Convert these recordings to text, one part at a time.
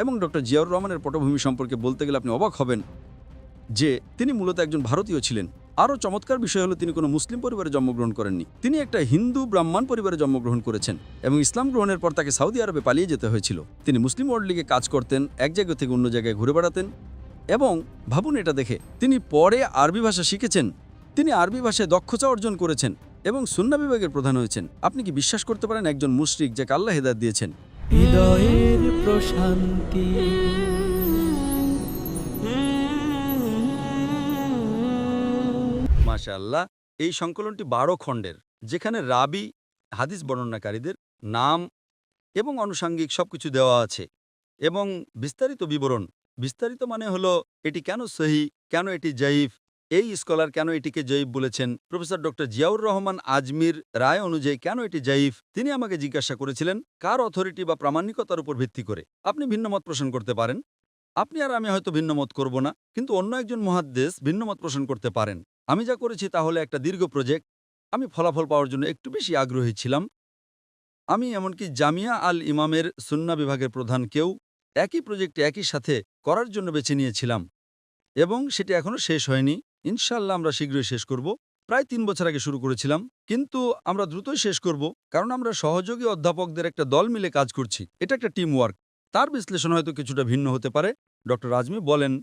এবং ডক্টর জিয়াউর রহমানের পটভূমি সম্পর্কে বলতে গেলে আপনি অবাক হবেন যে তিনি মূলত একজন ভারতীয় ছিলেন। আরও চমৎকার বিষয় হলো তিনি কোনো মুসলিম পরিবারে জন্মগ্রহণ করেননি। তিনি একটা হিন্দু ব্রাহ্মণ পরিবারে জন্মগ্রহণ করেছেন এবং ইসলাম গ্রহণের পর তাকে সৌদি আরবে পালিয়ে যেতে হয়েছিল। তিনি মুসলিম ওয়ার্ল্ড লিগে কাজ করতেন, এক জায়গা থেকে অন্য জায়গায় ঘুরে বেড়াতেন এবং ভাবুন এটা দেখে তিনি পরে আরবি ভাষা শিখেছেন, তিনি আরবি ভাষায় দক্ষতা অর্জন করেছেন এবং সুন্নাহ বিভাগের প্রধান হয়েছেন। আপনি কি বিশ্বাস করতে পারেন একজন মুশরিক যাকে আল্লাহ হেদায়েত দিয়েছেন? হৃদয়ের প্রশান্তি। মাশাআল্লাহ, এই সংকলনটি ১২ খণ্ডের, যেখানে রাবি হাদিস বর্ণনাকারীদের নাম এবং আনুষাঙ্গিক সবকিছু দেওয়া আছে এবং বিস্তারিত বিবরণ। বিস্তারিত মানে হলো এটি কেন সহিহ, কেন এটি জয়ীফ, এই স্কলার কেন এটিকে জয়ীফ বলেছেন, প্রফেসর ডক্টর জিয়াউর রহমান আজমির রায় অনুযায়ী কেন এটি জয়ীফ। তিনি আমাকে জিজ্ঞাসা করেছিলেন কার অথরিটি বা প্রামাণিকতার উপর ভিত্তি করে আপনি ভিন্নমত পোষণ করতে পারেন। আপনি আর আমি হয়তো ভিন্নমত করব না, কিন্তু অন্য একজন মুহাদ্দিস ভিন্নমত পোষণ করতে পারেন। আমি যা করেছি তাহলে একটা দীর্ঘ প্রজেক্ট। আমি ফলাফল পাওয়ার জন্য একটু বেশি আগ্রহী ছিলাম। আমি এমনকি জামিয়া আল ইমামের সুন্নাহ বিভাগের প্রধানকেও একই প্রজেক্টে একই সাথে করার জন্য বেছে নিয়েছিলাম এবং সেটি এখনও শেষ হয়নি। ইনশাআল্লাহ আমরা শীঘ্রই শেষ করব। প্রায় ৩ বছর আগে শুরু করেছিলাম, কিন্তু আমরা দ্রুতই শেষ করব, কারণ আমরা সহযোগী অধ্যাপকদের একটা দল মিলে কাজ করছি। এটা একটা টিম ওয়ার্ক। তার বিশ্লেষণ হয়তো কিছুটা ভিন্ন হতে পারে। ডক্টর আজমি বলেন,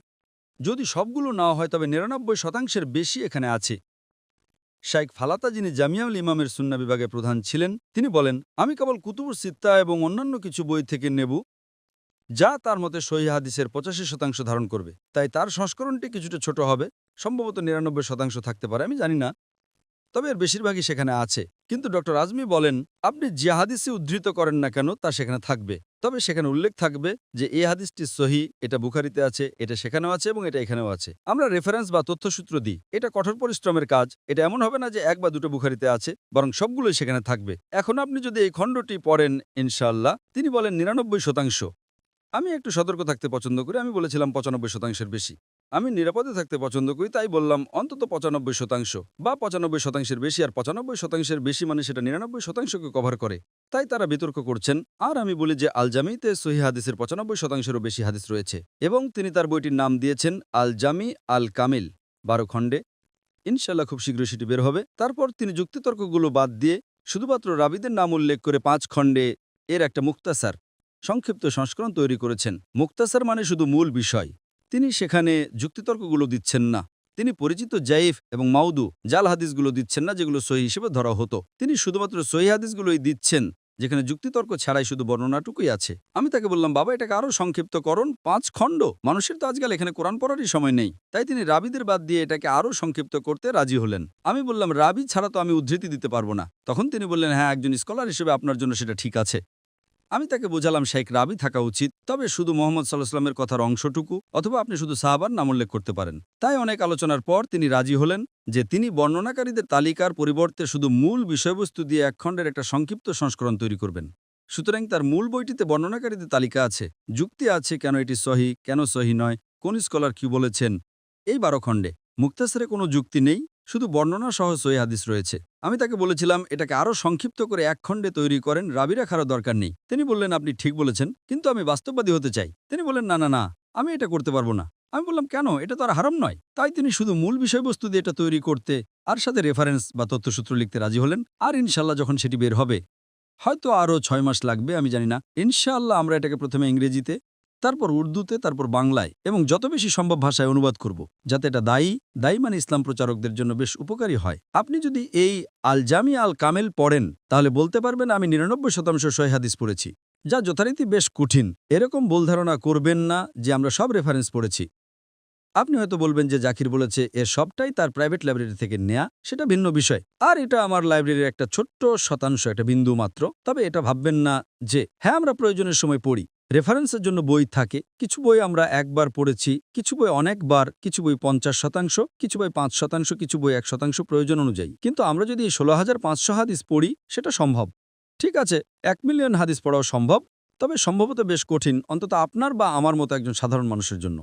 যদি সবগুলো নাও হয় তবে ৯৯% বেশি এখানে আছে। শাইখ ফালাতা, যিনি জামিয়াউল ইমামের সুন্নাহ বিভাগের প্রধান ছিলেন, তিনি বলেন, আমি কেবল কুতুবুস সিত্তা এবং অন্যান্য কিছু বই থেকে নেব যা তার মতে সহিহ হাদিসের ৮৫% ধারণ করবে। তাই তার সংস্করণটি কিছুটা ছোট হবে, সম্ভবত ৯৯% থাকতে পারে, আমি জানি না, তবে এর বেশিরভাগই সেখানে আছে। কিন্তু ডক্টর আজমি বলেন, আপনি যে হাদিসই উদ্ধৃত করেন না কেন তা সেখানে থাকবে, তবে সেখানে উল্লেখ থাকবে যে এই হাদিসটি সহিহ, এটা বুখারীতে আছে, এটা সেখানেও আছে এবং এটা এখানেও আছে। আমরা রেফারেন্স বা তথ্যসূত্র দিই। এটা কঠোর পরিশ্রমের কাজ। এটা এমন হবে না যে ১ বা ২টো বুখারীতে আছে, বরং সবগুলোই সেখানে থাকবে। এখন আপনি যদি এই খণ্ডটি পড়েন, ইনশাআল্লাহ, তিনি বলেন ৯৯%। আমি একটু সতর্ক থাকতে পছন্দ করি। আমি বলেছিলাম ৯৫%-এর বেশি। আমি নিরাপদে থাকতে পছন্দ করি, তাই বললাম অন্তত ৯৫% বা ৯৫%-এর বেশি। আর ৯৫%-এর বেশি মানে সেটা ৯৯%-কে কভার করে। তাই তারা বিতর্ক করছেন। আর আমি বলি যে আল জামিতে সহিহ হাদিসের ৯৫%-এরও বেশি হাদিস রয়েছে এবং তিনি তার বইটির নাম দিয়েছেন আল জামি আল কামিল, ১২ খণ্ডে। ইনশাআল্লাহ খুব শীঘ্রই সেটি বের হবে। তারপর তিনি যুক্তিতর্কগুলো বাদ দিয়ে শুধুমাত্র রাবীদের নাম উল্লেখ করে ৫ খণ্ডে এর একটা মুক্তাসার, সংক্ষিপ্ত সংস্করণ তৈরি করেছেন। মুক্তাসার মানে শুধু মূল বিষয়। তিনি সেখানে যুক্তিতর্কগুলো দিচ্ছেন না। তিনি পরিচিত জাইফ এবং মাউদু, জাল হাদিসগুলো দিচ্ছেন না, যেগুলো সহিহ হিসেবে ধরা হতো। তিনি শুধুমাত্র সহিহ হাদিসগুলোই দিচ্ছেন, যেখানে যুক্তিতর্ক ছাড়াই শুধু বর্ণনাটুকুই আছে। আমি তাকে বললাম, বাবা, এটাকে আরও সংক্ষিপ্ত করুন, ৫ খণ্ড। মানুষের তো আজকাল এখানে কোরআন পড়ারই সময় নেই। তাই তিনি রাবীদের বাদ দিয়ে এটাকে আরও সংক্ষিপ্ত করতে রাজি হলেন। আমি বললাম, রাবী ছাড়া তো আমি উদ্ধৃতি দিতে পারবো না। তখন তিনি বললেন, হ্যাঁ, একজন স্কলার হিসেবে আপনার জন্য সেটা ঠিক আছে। আমি তাকে বোঝালাম শেখ রাবী থাকা উচিত, তবে শুধু মোহাম্মদ সাল্লাল্লাহু আলাইহি ওয়াসাল্লামের কথার অংশটুকু, অথবা আপনি শুধু সাহাবার নাম উল্লেখ করতে পারেন। তাই অনেক আলোচনার পর তিনি রাজি হলেন যে তিনি বর্ণনাকারীদের তালিকার পরিবর্তে শুধু মূল বিষয়বস্তু দিয়ে ১ খণ্ডের একটা সংক্ষিপ্ত সংস্করণ তৈরি করবেন। সুতরাং তার মূল বইটিতে বর্ণনাকারীদের তালিকা আছে, যুক্তি আছে কেন এটি সহিহ, কেন সহিহ নয়, কোন স্কলার কি বলেছেন। এই ১২ খণ্ডে মুক্তাসারে কোনো যুক্তি নেই, শুধু বর্ণনা সহ সহিহ হাদিস রয়েছে। আমি তাকে বলেছিলাম এটাকে আরও সংক্ষিপ্ত করে ১ খণ্ডে তৈরি করেন, রাবী রাখারও দরকার নেই। তিনি বললেন, আপনি ঠিক বলেছেন, কিন্তু আমি বাস্তববাদী হতে চাই। তিনি বললেন, না না না, আমি এটা করতে পারবো না। আমি বললাম, কেন? এটা তো আর হারাম নয়। তাই তিনি শুধু মূল বিষয়বস্তু দিয়ে এটা তৈরি করতে আর সাথে রেফারেন্স বা তথ্যসূত্র লিখতে রাজি হলেন। আর ইনশাল্লাহ যখন সেটি বের হবে, হয়তো আরও ৬ মাস লাগবে, আমি জানি না, ইনশাআল্লাহ আমরা এটাকে প্রথমে ইংরেজিতে, তারপর উর্দুতে, তারপর বাংলায় এবং যত বেশি সম্ভব ভাষায় অনুবাদ করব, যাতে এটা দায়ী মানে ইসলাম প্রচারকদের জন্য বেশ উপকারী হয়। আপনি যদি এই আল জামি আল কামেল পড়েন, তাহলে বলতে পারবেন আমি ৯৯% সহিহ হাদিস পড়েছি, যা যথারীতি বেশ কঠিন। এরকম ভুল ধারণা করবেন না যে আমরা সব রেফারেন্স পড়েছি। আপনি হয়তো বলবেন যে জাকির বলেছে এর সবটাই তার প্রাইভেট লাইব্রেরি থেকে নেয়া, সেটা ভিন্ন বিষয়। আর এটা আমার লাইব্রেরির একটা ছোট্ট শতাংশ, একটা বিন্দু মাত্র। তবে এটা ভাববেন না যে হ্যাঁ, আমরা প্রয়োজনের সময় পড়ি। রেফারেন্সের জন্য বই থাকে। কিছু বই আমরা একবার পড়েছি, কিছু বই অনেকবার, কিছু বই ৫০%, কিছু বই ৫%, কিছু বই ১% প্রয়োজন অনুযায়ী। কিন্তু আমরা যদি ১৬৫০০ হাদিস পড়ি, সেটা সম্ভব। ঠিক আছে, ১ মিলিয়ন হাদিস পড়াও সম্ভব, তবে সম্ভবত বেশ কঠিন, অন্তত আপনার বা আমার মতো একজন সাধারণ মানুষের জন্য।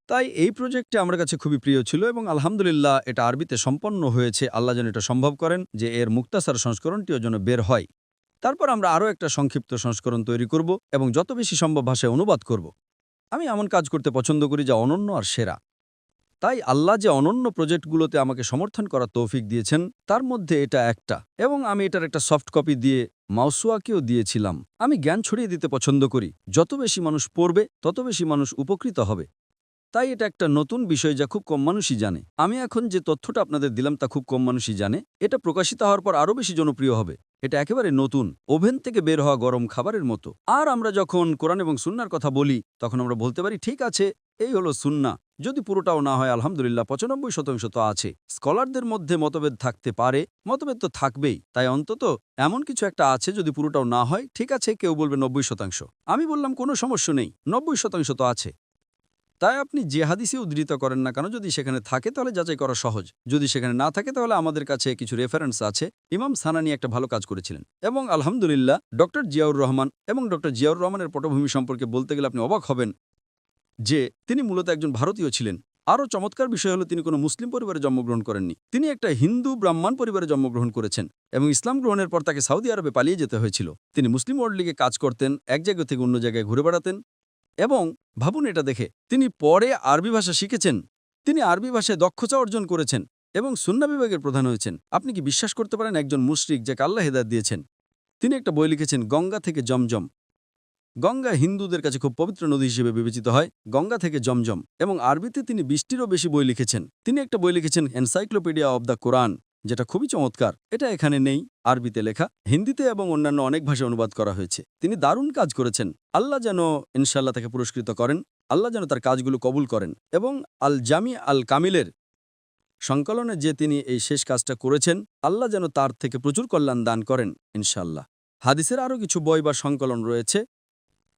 তাই এই প্রজেক্টটি আমার কাছে খুবই প্রিয় ছিল এবং আলহামদুলিল্লাহ এটা আরবিতে সম্পন্ন হয়েছে। আল্লাহ যেন এটা সম্ভব করেন যে এর মুক্তাসার সংস্করণটিও যেন বের হয়। তারপর আমরা আরও একটা সংক্ষিপ্ত সংস্করণ তৈরি করব এবং যত বেশি সম্ভব ভাষায় অনুবাদ করব। আমি এমন কাজ করতে পছন্দ করি যা অনন্য আর সেরা। তাই আল্লাহ যে অনন্য প্রজেক্টগুলোতে আমাকে সমর্থন করার তৌফিক দিয়েছেন তার মধ্যে এটা একটা, এবং আমি এটার একটা সফট কপি দিয়ে মাউসুয়াকেও দিয়েছিলাম। আমি জ্ঞান ছড়িয়ে দিতে পছন্দ করি। যত বেশি মানুষ পড়বে তত বেশি মানুষ উপকৃত হবে। তাই এটা একটা নতুন বিষয় যা খুব কম মানুষই জানে। আমি এখন যে তথ্যটা আপনাদের দিলাম তা খুব কম মানুষই জানে। এটা প্রকাশিত হওয়ার পর আরও বেশি জনপ্রিয় হবে। এটা একেবারে নতুন, ওভেন থেকে বের হওয়া গরম খাবারের মতো। আর আমরা যখন কোরআন এবং সুন্নার কথা বলি তখন আমরা বলতে পারি ঠিক আছে, এই হলো সুন্না। যদি পুরোটাও না হয় আলহামদুলিল্লাহ ৯৫% তো আছে। স্কলারদের মধ্যে মতভেদ থাকতে পারে, মতভেদ তো থাকবেই, তাই অন্তত এমন কিছু একটা আছে। যদি পুরোটাও না হয় ঠিক আছে, কেউ বলবে ৯০%। আমি বললাম কোনো সমস্যা নেই, ৯০% তো আছে। তাই আপনি যে হাদিসে উদ্ধৃত করেন না কেন, যদি সেখানে থাকে তাহলে যাচাই করা সহজ। যদি সেখানে না থাকে তাহলে আমাদের কাছে কিছু রেফারেন্স আছে। ইমাম সানানি একটা ভালো কাজ করেছিলেন, এবং আলহামদুলিল্লাহ ডক্টর জিয়াউর রহমান এবং ডক্টর জিয়াউর রহমানের পটভূমি সম্পর্কে বলতে গেলে আপনি অবাক হবেন যে তিনি মূলত একজন ভারতীয় ছিলেন। আরও চমৎকার বিষয় হলো তিনি কোনো মুসলিম পরিবারে জন্মগ্রহণ করেননি। তিনি একটা হিন্দু ব্রাহ্মণ পরিবারে জন্মগ্রহণ করেছেন, এবং ইসলাম গ্রহণের পর তাকে সৌদি আরবে পালিয়ে যেতে হয়েছিল। তিনি মুসলিম ওয়ার্ল্ড লিগে কাজ করতেন, এক জায়গা থেকে অন্য জায়গায় ঘুরে বেড়াতেন। এবং ভাবুন এটা দেখে, তিনি পরে আরবি ভাষা শিখেছেন, তিনি আরবি ভাষায় দক্ষতা অর্জন করেছেন এবং সুন্নাহ বিভাগের প্রধান হয়েছেন। আপনি কি বিশ্বাস করতে পারেন একজন মুশরিক যাকে আল্লাহ হেদায়েত দিয়েছেন, তিনি একটা বই লিখেছেন গঙ্গা থেকে জমজম। গঙ্গা হিন্দুদের কাছে খুব পবিত্র নদী হিসেবে বিবেচিত হয়, গঙ্গা থেকে জমজম। এবং আরবিতে তিনি ২০টিরও বেশি বই লিখেছেন। তিনি একটা বই লিখেছেন এনসাইক্লোপিডিয়া অব দ্য কোরআন, যেটা খুবই চমৎকার। এটা এখানে নেই, আরবিতে লেখা, হিন্দিতে এবং অন্যান্য অনেক ভাষায় অনুবাদ করা হয়েছে। তিনি দারুণ কাজ করেছেন। আল্লাহ যেন ইনশাআল্লাহ তাকে পুরস্কৃত করেন, আল্লাহ যেন তার কাজগুলো কবুল করেন। এবং আল জামি আল কামিলের সংকলনে যে তিনি এই শেষ কাজটা করেছেন, আল্লাহ যেন তার থেকে প্রচুর কল্যাণ দান করেন ইনশাআল্লাহ। হাদিসের আরও কিছু বই বা সংকলন রয়েছে।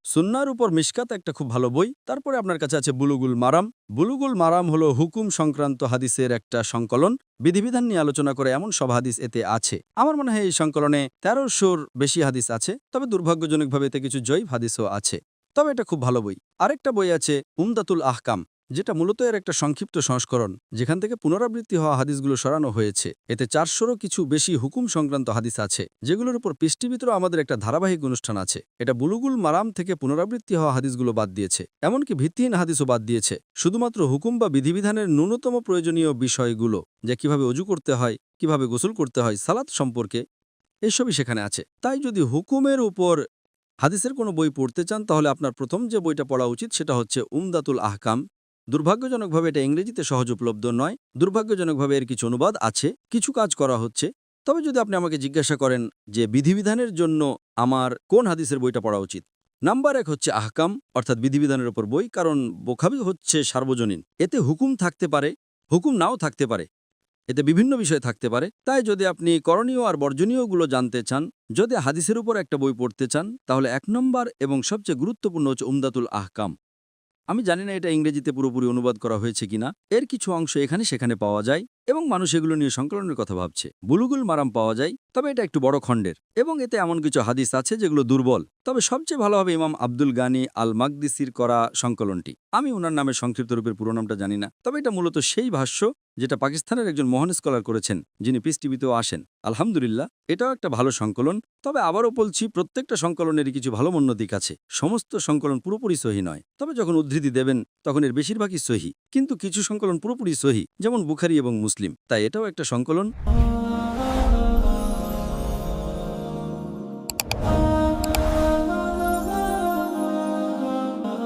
সুন্নার উপর মিশকাত একটা খুব ভালো বই। তারপরে আপনার কাছে আছে বুলুগুল মারাম। বুলুগুল মারাম হলো হুকুম সংক্রান্ত হাদিসের একটা সংকলন। বিধিবিধান নিয়ে আলোচনা করে এমন সব হাদিস এতে আছে। আমার মনে হয় এই সংকলনে ১৩০০-র বেশি হাদিস আছে, তবে দুর্ভাগ্যজনকভাবে এতে কিছু জয়ীফ হাদিসও আছে। তবে এটা খুব ভালো বই। আরেকটা বই আছে উমদাতুল আহকাম, যেটা মূলত এর একটা সংক্ষিপ্ত সংস্করণ, যেখান থেকে পুনরাবৃত্তি হওয়া হাদিসগুলো সরানো হয়েছে। এতে ৪০০-রও কিছু বেশি হুকুম সংক্রান্ত হাদিস আছে, যেগুলোর উপর পৃষ্টিভিতরেও আমাদের একটা ধারাবাহিক অনুষ্ঠান আছে। এটা বুলুগুল মারাম থেকে পুনরাবৃত্তি হওয়া হাদিসগুলো বাদ দিয়েছে, এমনকি ভিত্তিহীন হাদিসও বাদ দিয়েছে। শুধুমাত্র হুকুম বা বিধিবিধানের ন্যূনতম প্রয়োজনীয় বিষয়গুলো, যা কিভাবে অজু করতে হয়, কিভাবে গোসল করতে হয়, সালাত সম্পর্কে, এসবই সেখানে আছে। তাই যদি হুকুমের উপর হাদিসের কোনো বই পড়তে চান তাহলে আপনার প্রথম যে বইটা পড়া উচিত সেটা হচ্ছে উমদাতুল আহকাম। দুর্ভাগ্যজনকভাবে এটা ইংরেজিতে সহজ উপলব্ধ নয়। দুর্ভাগ্যজনকভাবে এর কিছু অনুবাদ আছে, কিছু কাজ করা হচ্ছে। তবে যদি আপনি আমাকে জিজ্ঞাসা করেন যে বিধিবিধানের জন্য আমার কোন হাদিসের বইটা পড়া উচিত, নাম্বার ১ হচ্ছে আহকাম, অর্থাৎ বিধিবিধানের ওপর বই। কারণ বোখারি হচ্ছে সার্বজনীন, এতে হুকুম থাকতে পারে, হুকুম নাও থাকতে পারে, এতে বিভিন্ন বিষয় থাকতে পারে। তাই যদি আপনি করণীয় আর বর্জনীয়গুলো জানতে চান, যদি হাদিসের উপর একটা বই পড়তে চান, তাহলে ১ নম্বর এবং সবচেয়ে গুরুত্বপূর্ণ হচ্ছে উমদাতুল আহকাম। আমি জানি না এটা ইংরেজিতে পুরোপুরি অনুবাদ করা হয়েছে কিনা। এর কিছু অংশ এখানে সেখানে পাওয়া যায় এবং মানুষ এগুলো নিয়ে সংকলনের কথা ভাবছে। বুলুগুল মারাম পাওয়া যায়, তবে এটা একটু বড় খণ্ডের এবং এতে এমন কিছু হাদিস আছে যেগুলো দুর্বল। তবে সবচেয়ে ভালো হবে ইমাম আব্দুল গানি আল মাকদিসির করা সংকলনটি। আমি ওনার নামের সংক্ষিপ্ত রূপের পুরো নামটা জানি না, তবে এটা মূলত সেই ভাষ্য যেটা পাকিস্তানের একজন মহান স্কলার করেছেন, যিনি পিস টিভিতেও আসেন। আলহামদুলিল্লাহ, এটাও একটা ভালো সংকলন। তবে আবারও বলছি, প্রত্যেকটা সংকলনেরই কিছু ভালো মন্দ দিক আছে। সমস্ত সংকলন পুরোপুরি সহি নয়, তবে যখন উদ্ধৃতি দেবেন তখন এর বেশিরভাগই সহি। কিন্তু কিছু সংকলন পুরোপুরি সহি, যেমন বুখারী এবং মুসলিম। তাই এটাও একটা সংকলন।